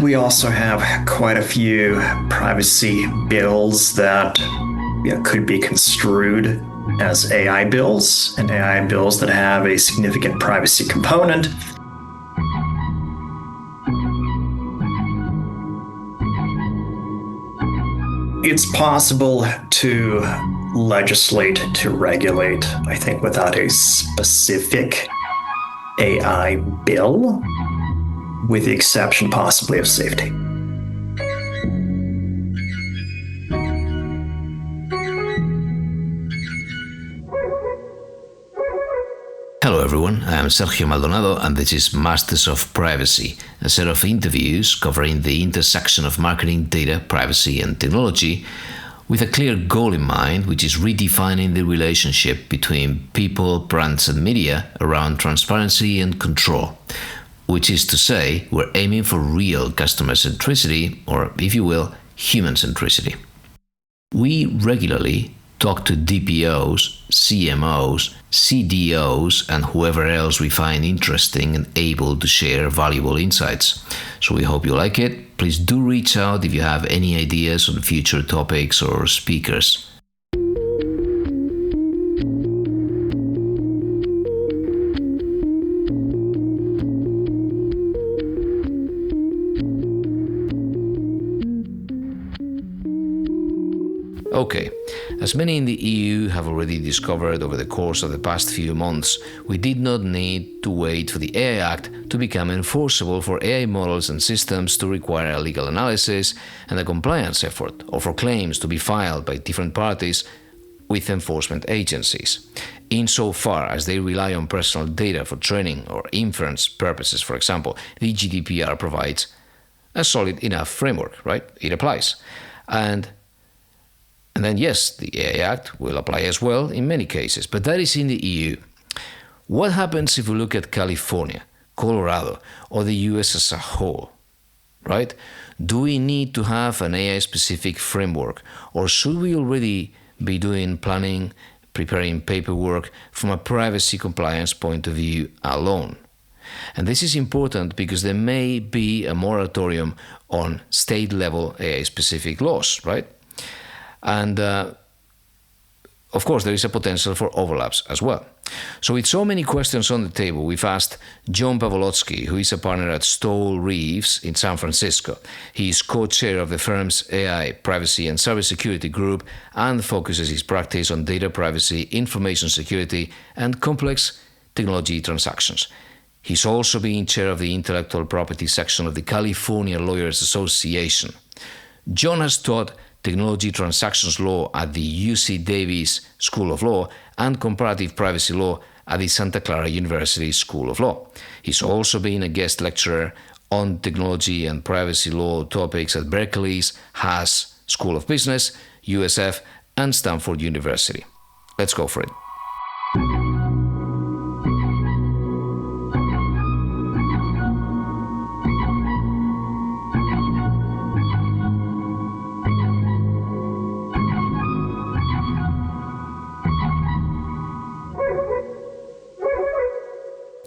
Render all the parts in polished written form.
We also have quite a few privacy bills that could be construed as AI bills, and AI bills that have a significant privacy component. It's possible to legislate, to regulate, I think, without a specific AI bill, with the exception possibly of safety. Hello everyone, I'm Sergio Maldonado and this is Masters of Privacy, a set of interviews covering the intersection of marketing, data, privacy and technology with a clear goal in mind, which is redefining the relationship between people, brands and media around transparency and control. Which is to say, we're aiming for real customer centricity, or if you will, human centricity. We regularly talk to DPOs, CMOs, CDOs, and whoever else we find interesting and able to share valuable insights. So we hope you like it. Please do reach out if you have any ideas on future topics or speakers. Okay, as many in the EU have already discovered over the course of the past few months, we did not need to wait for the AI Act to become enforceable for AI models and systems to require a legal analysis and a compliance effort, or for claims to be filed by different parties with enforcement agencies, insofar as they rely on personal data for training or inference purposes. For example, the GDPR provides a solid enough framework, right? It applies. And then, yes, the AI Act will apply as well in many cases, but that is in the EU. What happens if we look at California, Colorado, or the US as a whole, right? Do we need to have an AI-specific framework, or should we already be doing planning, preparing paperwork from a privacy compliance point of view alone? And this is important because there may be a moratorium on state-level AI-specific laws, right? And of course, there is a potential for overlaps as well. So with so many questions on the table, we've asked John Pavolotsky, who is a partner at Stoel Rives in San Francisco. He is co-chair of the firm's AI, privacy and cybersecurity group and focuses his practice on data privacy, information security, and complex technology transactions. He's also been chair of the intellectual property section of the California Lawyers Association. John has taught technology transactions law at the UC Davis School of Law and comparative privacy law at the Santa Clara University School of Law. He's also been a guest lecturer on technology and privacy law topics at Berkeley's Haas School of Business, USF, and Stanford University. Let's go for it.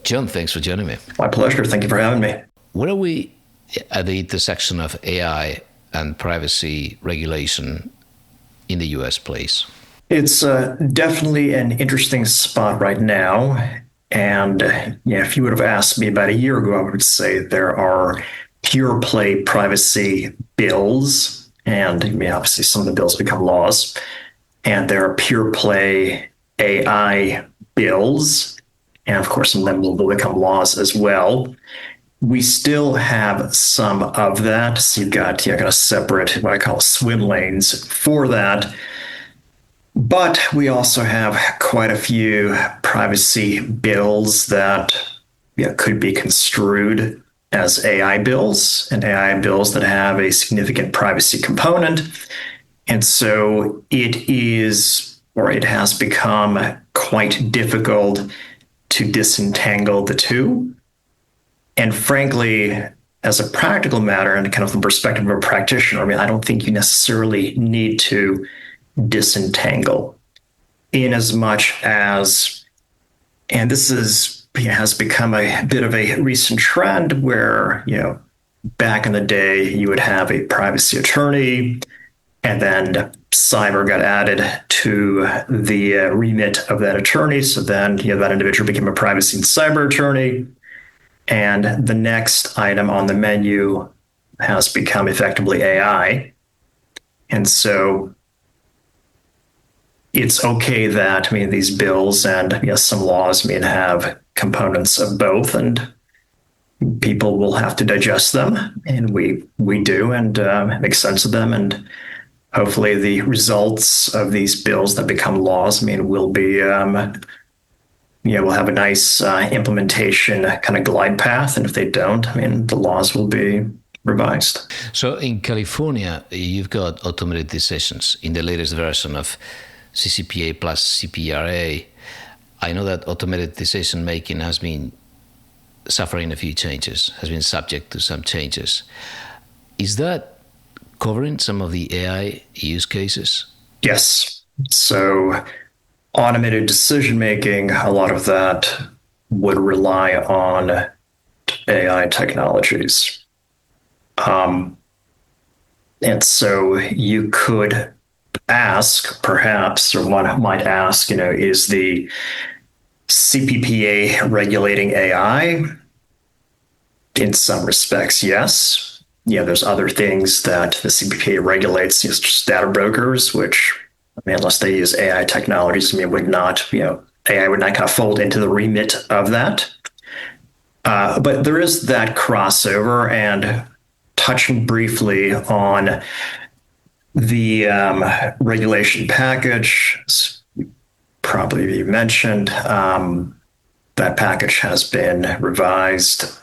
John, thanks for joining me. My pleasure. Thank you for having me. Where are we at the intersection of AI and privacy regulation in the US, please? It's definitely an interesting spot right now. And if you would have asked me about a year ago, I would say there are pure play privacy bills. And obviously some of the bills become laws. And there are pure play AI bills. And of course, some of them will become laws as well. We still have some of that. So you've got kind of separate, what I call swim lanes for that. But we also have quite a few privacy bills that could be construed as AI bills, and AI bills that have a significant privacy component. And so it is, or it has become quite difficult to disentangle the two. And frankly, as a practical matter and kind of from the perspective of a practitioner, I don't think you necessarily need to disentangle, in as much as, and this has become a bit of a recent trend where, back in the day, you would have a privacy attorney, and then cyber got added to the remit of that attorney. So then, that individual became a privacy and cyber attorney. And the next item on the menu has become effectively AI. And so it's okay that, these bills and yes, some laws, have components of both, and people will have to digest them, and we do, and make sense of them, and hopefully the results of these bills that become laws, will be, we'll have a nice implementation kind of glide path, and if they don't, the laws will be revised. So in California, you've got automated decisions in the latest version of CCPA plus CPRA. I know that automated decision making has been suffering a few changes, has been subject to some changes. Is that covering some of the AI use cases? Yes. So automated decision making, a lot of that would rely on AI technologies. And so you could ask, perhaps, or one might ask, is the CPPA regulating AI? In some respects, yes. There's other things that the CPPA regulates, just data brokers, which, unless they use AI technologies, would not, AI would not kind of fold into the remit of that. But there is that crossover, and touching briefly on the regulation package, probably you mentioned, that package has been revised,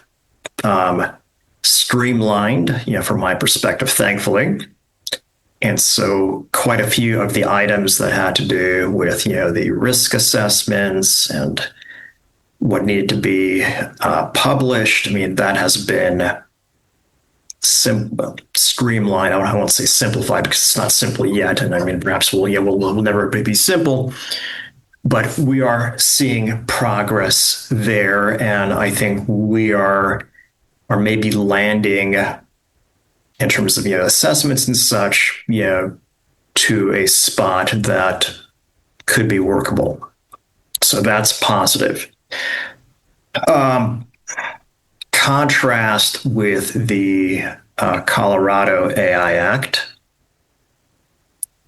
streamlined, from my perspective, thankfully. And so quite a few of the items that had to do with, the risk assessments and what needed to be published, that has been streamlined. I won't say simplified because it's not simple yet. And perhaps we'll never be simple, but we are seeing progress there. And I think we are maybe landing in terms of, assessments and such, to a spot that could be workable. So that's positive. Contrast with the Colorado AI Act.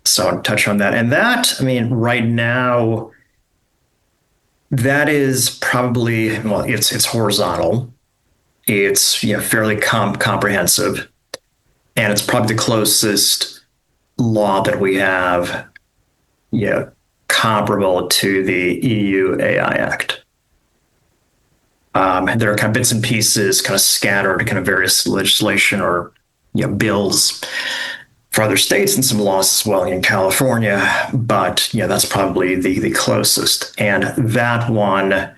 So I'll touch on that. And that, right now, that is probably, it's horizontal. It's fairly comprehensive, and it's probably the closest law that we have, comparable to the EU AI Act. There are kind of bits and pieces kind of scattered, kind of various legislation or bills for other states and some laws as well in California, but that's probably the closest. And that one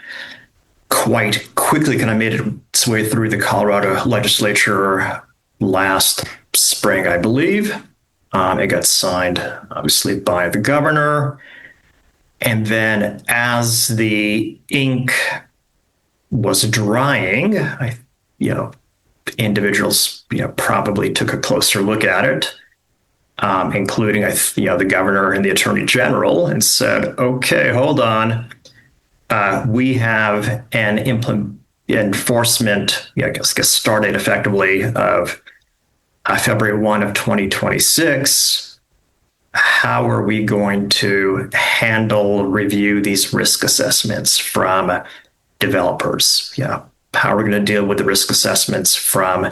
quite quickly kind of made its way through the Colorado legislature last spring, I believe. It got signed, obviously, by the governor. And then as the ink was drying, individuals, probably took a closer look at it, including, the governor and the attorney general, and said, okay, hold on. We have an enforcement, I guess start date effectively of February 1 of 2026. How are we going to review these risk assessments from developers? How are we going to deal with the risk assessments from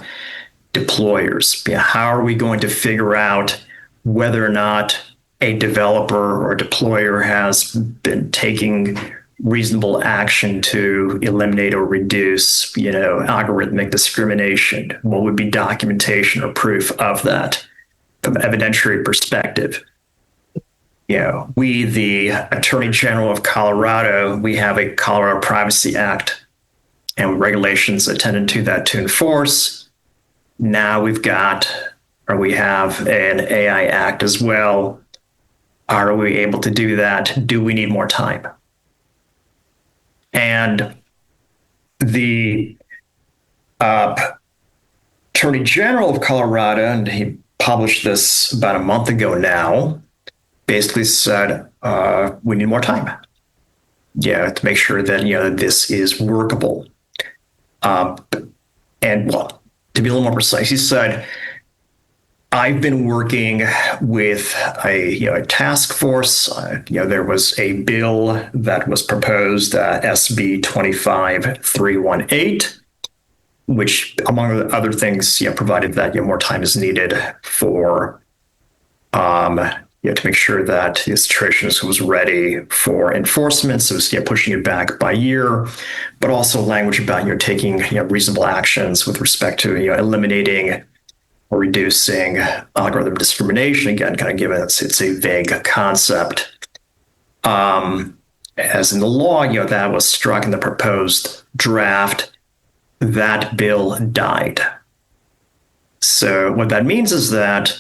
deployers? How are we going to figure out whether or not a developer or deployer has been taking reasonable action to eliminate or reduce, algorithmic discrimination? What would be documentation or proof of that from an evidentiary perspective? We, the Attorney General of Colorado, we have a Colorado Privacy Act and regulations attendant to that to enforce. Now we have an AI Act as well. Are we able to do that? Do we need more time? And the Attorney General of Colorado, and he published this about a month ago now, basically said we need more time. Yeah, to make sure that this is workable. And well, to be a little more precise, he said, I've been working with a task force. There was a bill that was proposed, SB 25318, which, among other things, provided that more time is needed for to make sure that the situation was ready for enforcement. So it's pushing it back by a year, but also language about taking reasonable actions with respect to eliminating or reducing algorithm discrimination. Again, kind of given it's a vague concept. As in the law, that was struck in the proposed draft. That bill died. So what that means is that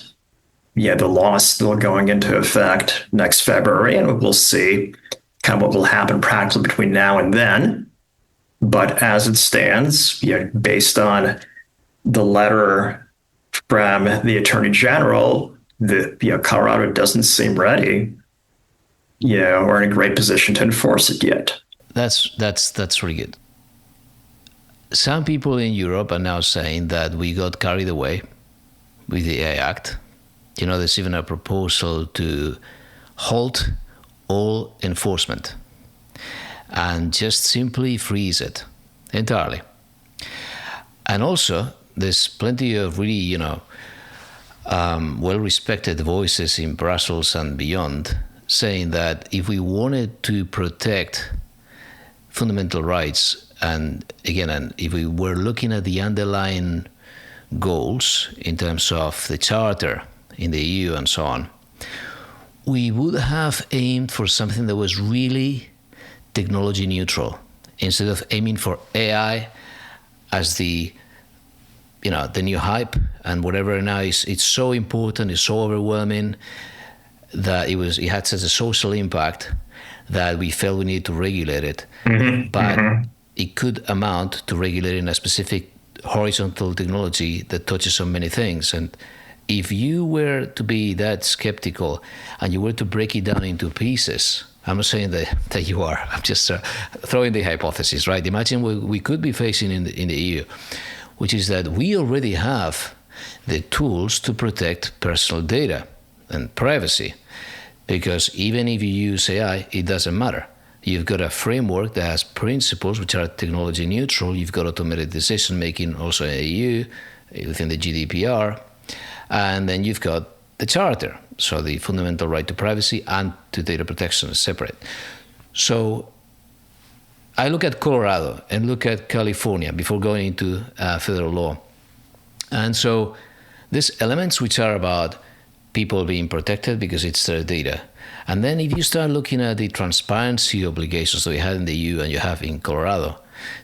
the law is still going into effect next February, and we'll see kind of what will happen practically between now and then. But as it stands, based on the letter from the Attorney General, Colorado doesn't seem ready, or in a great position to enforce it yet. That's really good. Some people in Europe are now saying that we got carried away with the AI Act. There's even a proposal to halt all enforcement and just simply freeze it entirely. And also, there's plenty of really, well-respected voices in Brussels and beyond saying that if we wanted to protect fundamental rights, and if we were looking at the underlying goals in terms of the Charter in the EU and so on, we would have aimed for something that was really technology neutral, instead of aiming for AI as the new hype and whatever. Now it's so important, it's so overwhelming that it had such a social impact that we felt we needed to regulate it. But it could amount to regulating a specific horizontal technology that touches on many things. And if you were to be that skeptical and you were to break it down into pieces, I'm not saying that you are, I'm just throwing the hypothesis, right? Imagine what we could be facing in the EU, which is that we already have the tools to protect personal data and privacy. Because even if you use AI, it doesn't matter. You've got a framework that has principles which are technology neutral. You've got automated decision making also in the EU, within the GDPR. And then you've got the Charter. So the fundamental right to privacy and to data protection is separate. So I look at Colorado and look at California before going into federal law. And so there's elements which are about people being protected because it's their data. And then if you start looking at the transparency obligations that we have in the EU and you have in Colorado,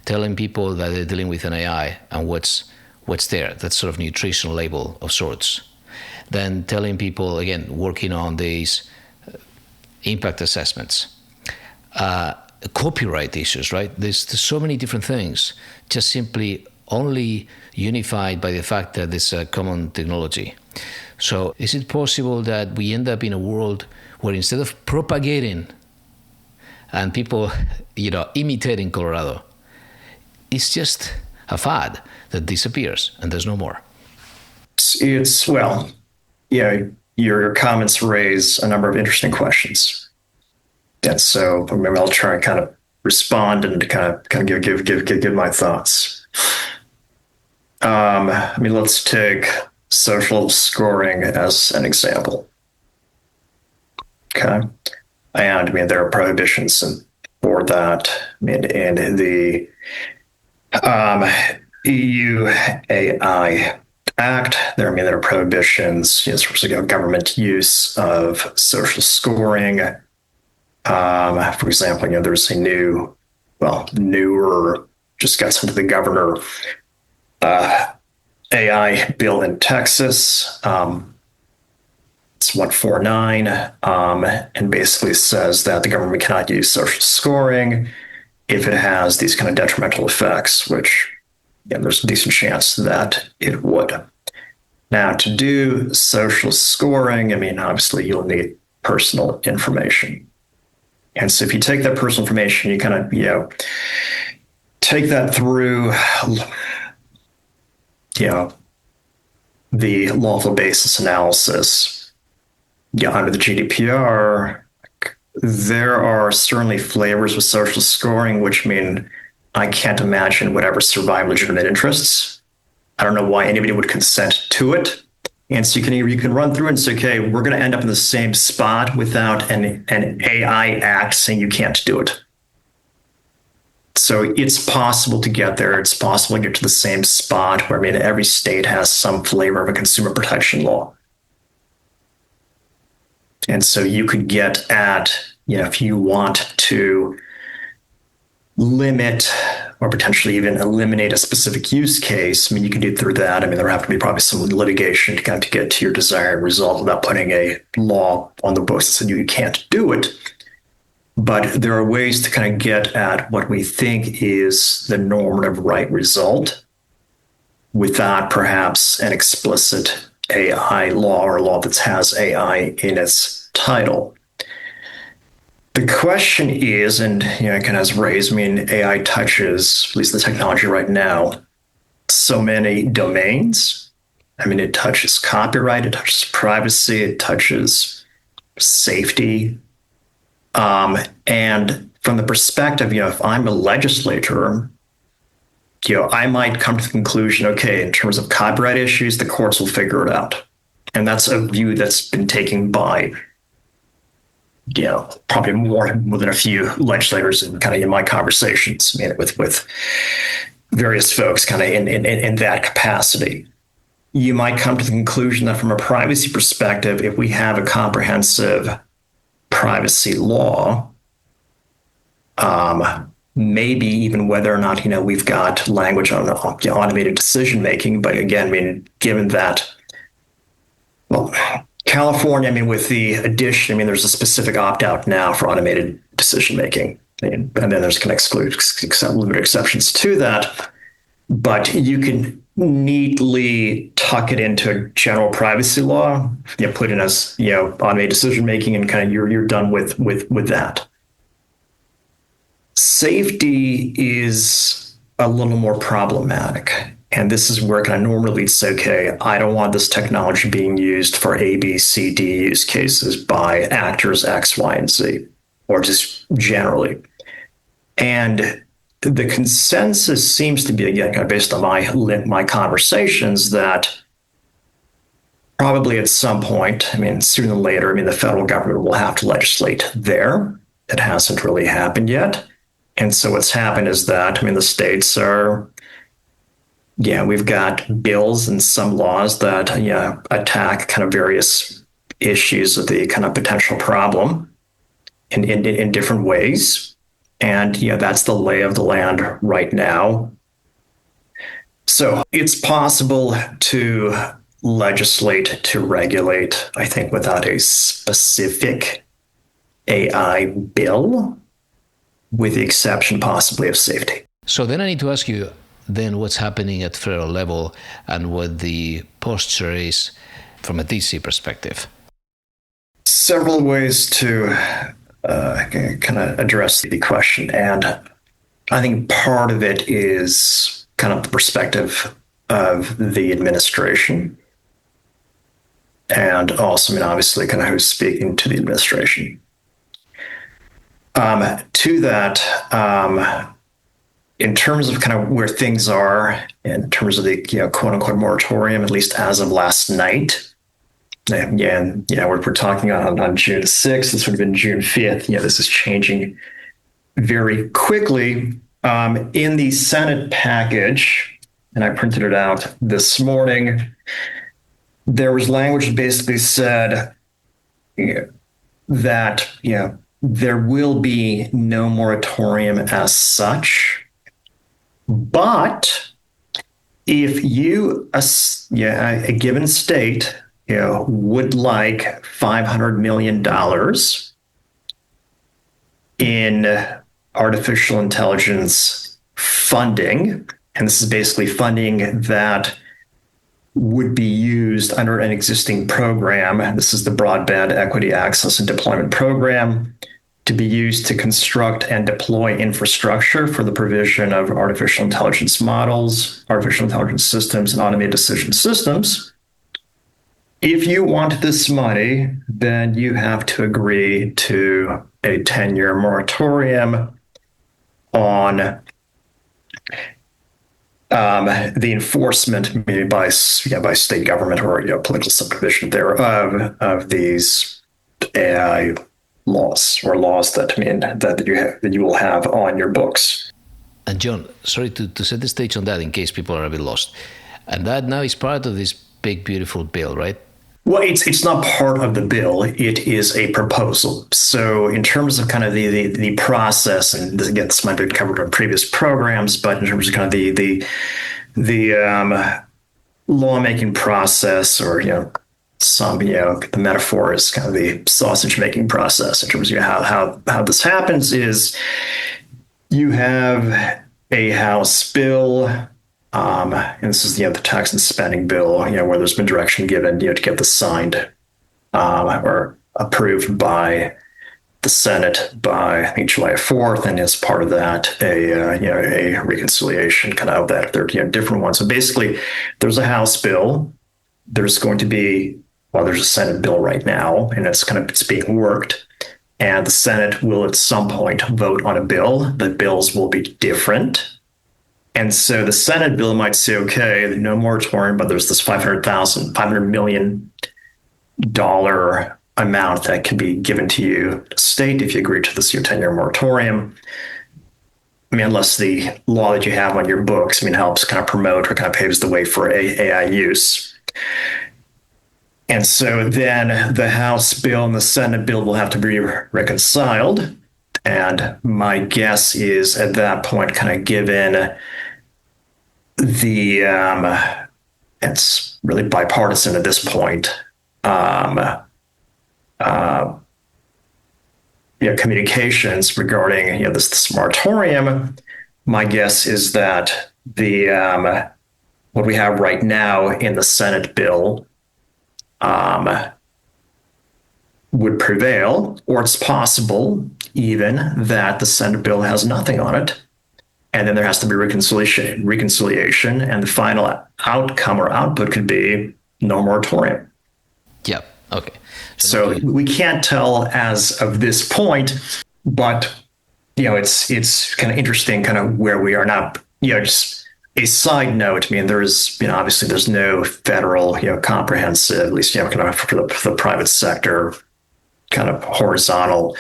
telling people that they're dealing with an AI and what's there, that sort of nutrition label of sorts. Then telling people, again, working on these impact assessments, copyright issues, right? There's so many different things, just simply only unified by the fact that there's a common technology. So is it possible that we end up in a world where instead of propagating and people, imitating Colorado, it's just a fad that disappears and there's no more? Your comments raise a number of interesting questions. And so maybe I'll try and kind of respond and kind of give my thoughts. Let's take social scoring as an example. Okay. And there are prohibitions for that in the EU AI Act. There are prohibitions, for government use of social scoring. For example, there's a newer, just got sent to the governor, AI bill in Texas. It's 149, and basically says that the government cannot use social scoring if it has these kind of detrimental effects, which yeah, there's a decent chance that it would. Now, to do social scoring, I mean, obviously you'll need personal information. And so if you take that personal information, you kind of, take that through, the lawful basis analysis. Under the GDPR, there are certainly flavors with social scoring, which mean I can't imagine would ever survive legitimate interests. I don't know why anybody would consent to it. And so you can run through and say, okay, we're going to end up in the same spot without an AI act saying you can't do it. So it's possible to get there. It's possible to get to the same spot where, I mean, every state has some flavor of a consumer protection law. And so you could get at, if you want to limit or potentially even eliminate a specific use case, I mean, you can do it through that. I mean, there would have to be probably some litigation to kind of get to your desired result without putting a law on the books that said you can't do it. But there are ways to kind of get at what we think is the normative right result without perhaps an explicit AI law or a law that has AI in its title. The question is, and it kind of has raised, I mean, AI touches, at least the technology right now, so many domains. I mean, it touches copyright, it touches privacy, it touches safety. And from the perspective, if I'm a legislator, I might come to the conclusion, okay, in terms of copyright issues, the courts will figure it out. And that's a view that's been taken by, probably more than a few legislators and kind of in my conversations, with various folks kind of in that capacity. You might come to the conclusion that from a privacy perspective, if we have a comprehensive privacy law, maybe even whether or not, we've got language on automated decision making. But again, I mean, given that, well, California, I mean, with the addition, I mean, there's a specific opt out now for automated decision making. And then there's kind of limited exceptions to that. But you can neatly tuck it into a general privacy law, put in as, automated decision making, and kind of you're done with that. Safety is a little more problematic. And this is where kind of normally it's okay, I don't want this technology being used for A, B, C, D use cases by actors X, Y, and Z, or just generally. And the consensus seems to be, again, kind of based on my conversations, that probably at some point, I mean, sooner than later, I mean, the federal government will have to legislate there. It hasn't really happened yet. And so what's happened is that, I mean, the states are, we've got bills and some laws that, attack kind of various issues of the kind of potential problem in different ways. And, that's the lay of the land right now. So it's possible to legislate, to regulate, I think, without a specific AI bill, with the exception possibly of safety. So then I need to ask you then what's happening at federal level and what the posture is from a DC perspective. Several ways to kind of address the question. And I think part of it is kind of the perspective of the administration. And also, I mean, obviously, kind of who's speaking to the administration. To that, in terms of kind of where things are, in terms of the quote unquote moratorium, at least as of last night. Again, we're talking on June 6th. This would have been June 5th. This is changing very quickly. In the Senate package, and I printed it out this morning, there was language that basically said that there will be no moratorium as such, but if a given state would like $500 million in artificial intelligence funding, And this is basically funding that would be used under an existing program. This is the Broadband Equity Access and Deployment Program, to be used to construct and deploy infrastructure for the provision of artificial intelligence models, artificial intelligence systems, and automated decision systems. If you want this money, then you have to agree to a 10-year moratorium on the enforcement made by state government or political subdivision thereof of these AI laws, or laws that you will have on your books. And John, sorry to set the stage on that in case people are a bit lost. And that now is part of this big, beautiful bill, right? Well, it's not part of the bill. It is a proposal. So in terms of kind of the process, and again, this might have been covered in previous programs, but in terms of kind of the lawmaking process, or the metaphor is kind of the sausage making process. In terms of how this happens is you have a House bill. And this is the tax and spending bill, where there's been direction given, to get this signed or approved by the Senate by, I think, July 4th, and as part of that, a reconciliation kind of that. There are different ones. So basically, there's a House bill. There's going to be, there's a Senate bill right now, and it's being worked. And the Senate will at some point vote on a bill. The bills will be different. And so the Senate bill might say, okay, no moratorium, but there's this $500 million amount that can be given to you, state, if you agree to this 10-year moratorium. Unless the law that you have on your books, helps kind of promote or kind of paves the way for AI use. And so then the House bill and the Senate bill will have to be reconciled. And my guess is at that point, kind of given it's really bipartisan at this point. Communications regarding this moratorium. My guess is that what we have right now in the Senate bill would prevail, or it's possible even that the Senate bill has nothing on it. And then there has to be reconciliation, and the final outcome or output could be no moratorium. Yeah. Okay. So we can't tell as of this point, but it's kind of interesting, kind of where we are now. Just a side note. There is, obviously, there's no federal, comprehensive, at least, kind of for the private sector, kind of horizontal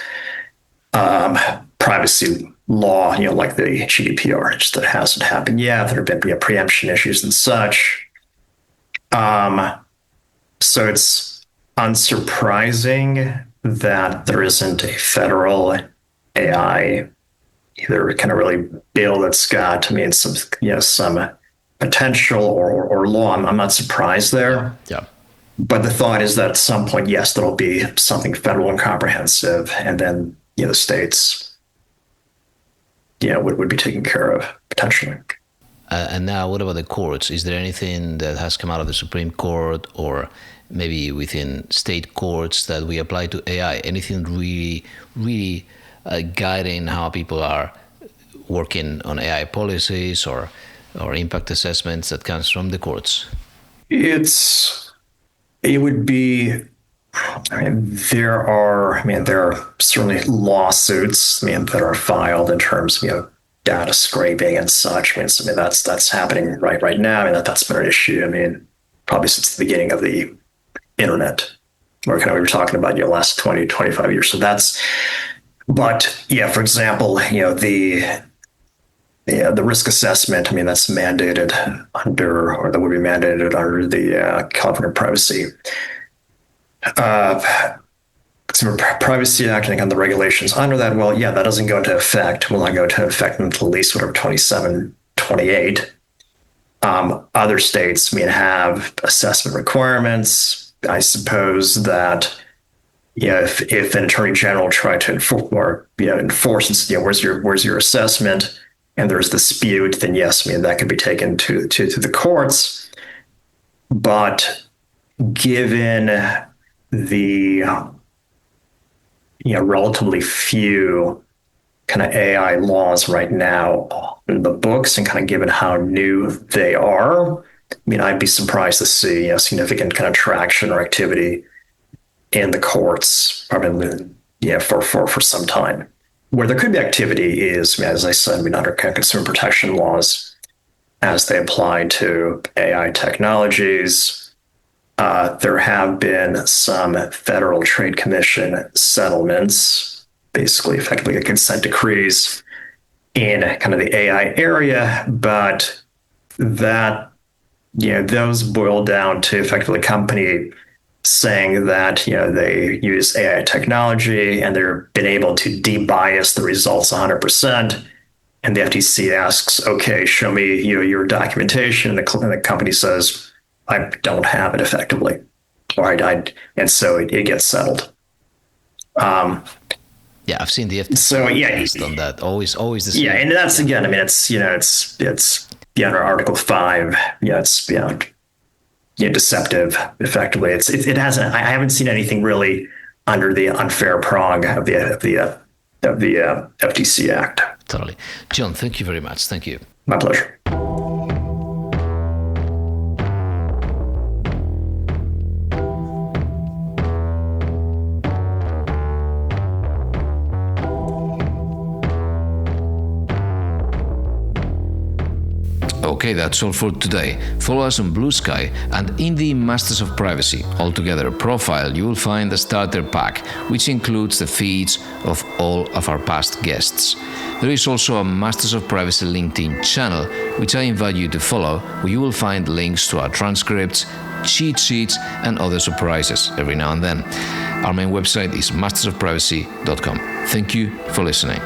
privacy law, like the GDPR. Just that hasn't happened yet. There have been preemption issues and such. So it's unsurprising that there isn't a federal AI either kind of really bill that's got some potential or law. I'm not surprised there. Yeah. But the thought is that at some point, yes, there'll be something federal and comprehensive, and then the states would be taken care of potentially. And now, what about the courts? Is there anything that has come out of the Supreme Court, or maybe within state courts, that we apply to AI? Anything really guiding how people are working on AI policies or impact assessments that comes from the courts? It would be. There are certainly lawsuits, that are filed in terms of, data scraping and such. That's happening right now. That's been an issue. Probably since the beginning of the internet, or kind of we were talking about, last 20, 25 years. So for example, the risk assessment, that's mandated under, or that would be mandated under the California Privacy Consumer Privacy Act, and the regulations under that. Well, that doesn't go into effect. Will not go into effect until at least 27, 28. Other states, have assessment requirements. I suppose that, if an attorney general tried to enforce, where's your assessment? and there's dispute, then yes, I mean, that could be taken to the courts. But given the relatively few kind of AI laws right now in the books, and kind of given how new they are, I mean, I'd be surprised to see significant kind of traction or activity in the courts, probably for some time. Where there could be activity is, as I said, I mean, under consumer protection laws as they apply to AI technologies. There have been some Federal Trade Commission settlements, basically effectively consent decrees in kind of the AI area, but that, those boil down to effectively a company saying that, they use AI technology and they've been able to debias the results 100%. And the FTC asks, okay, show me your documentation. And the company says, I don't have it effectively. And so it gets settled. Yeah, I've seen the FTC so yeah, on that. Always the same. Yeah, and that's again, I mean, it's under Article 5. It's deceptive. Effectively, it hasn't. I haven't seen anything really under the unfair prong of the FTC Act. Totally, John. Thank you very much. Thank you. My pleasure. Okay, that's all for today. Follow us on Blue Sky, and in the Masters of Privacy Altogether profile, you will find the starter pack, which includes the feeds of all of our past guests. There is also a Masters of Privacy LinkedIn channel, which I invite you to follow, where you will find links to our transcripts, cheat sheets, and other surprises every now and then. Our main website is mastersofprivacy.com. Thank you for listening.